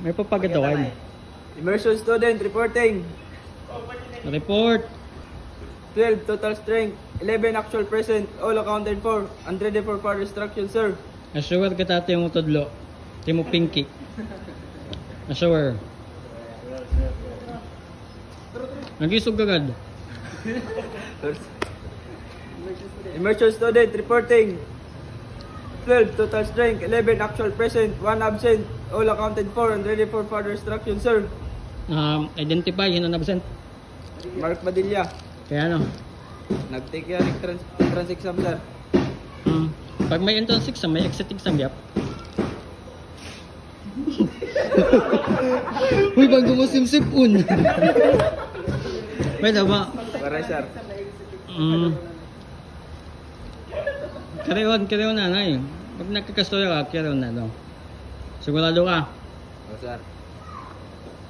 May papagadawan. Immersion student reporting. Report. 12 total strength, 11 actual present, all accounted for, and ready for further instruction, sir. Assure ka tayo yung tudlo. Timo pinky. Assure. Nagisog agad. Immersion student reporting. 12 total strength, 11 actual present, 1 absent, all accounted for, and ready for further instruction, sir. Identify, yun ang absent. Mark Badilla. Kaya ano? Nag-take yan ng entrance exam, sir. Pag may entrance exam, may exit exam, yap. Uy, bago mo simsipun. Pwede ba? Para, sir. Kareon na, nay. Pag nagkakastoya ka, kareon na, no? Sigurado ka? O, sir.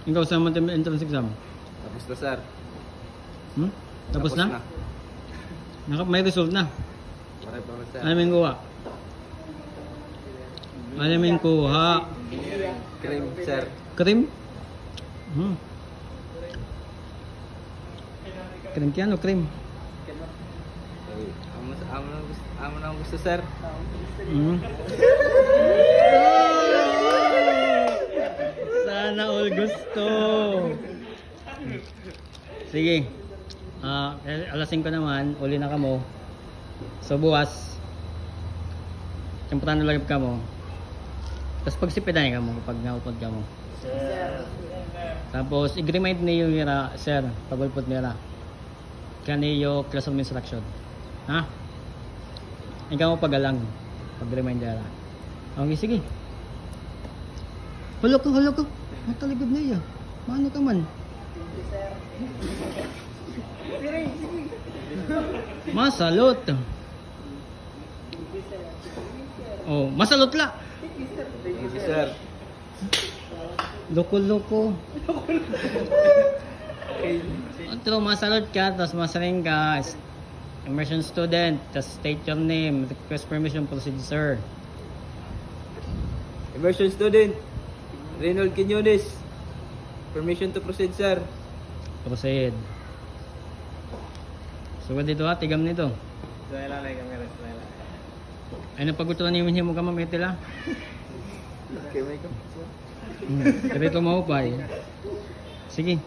Ikaw sa mga entrance exam? Tapos na, sir. Tapos na? May result na. Para pa, sir. Ano yung kuha? Ano yung kuha? Cream, sir. Cream? Cream kaya ano? Cream? Amo na gusto, sir. Sana all gusto. Sige. Alas 5 naman, uli na kamo. So buwas, temprano lang ka mo. Tapos pagsipiday ka mo, pag naupod ka mo. Tapos i-remind niyo nila, sir, pagulpot nila. Kaniyo classroom instruction. Ha? Ikaw mo pagalang, pag-remind nila. Okay, sige. Hulog ko. Mataligod na iya. Maano ka man? Masalot. Oh, masalot la. Thank you, sir. Loko. Pero masalot ka, tapos masaling ka. Immersion student, tapos state your name, request permission, proceed, sir. Immersion student, Reynold Quinones. Permission to proceed, sir. Proceed. So, dito ha, tigam nito. Suela na yung kamera, suela. Ay, napagutuan niyo mo ka mamitila? Okay, may ka. Dito maupay. Sige.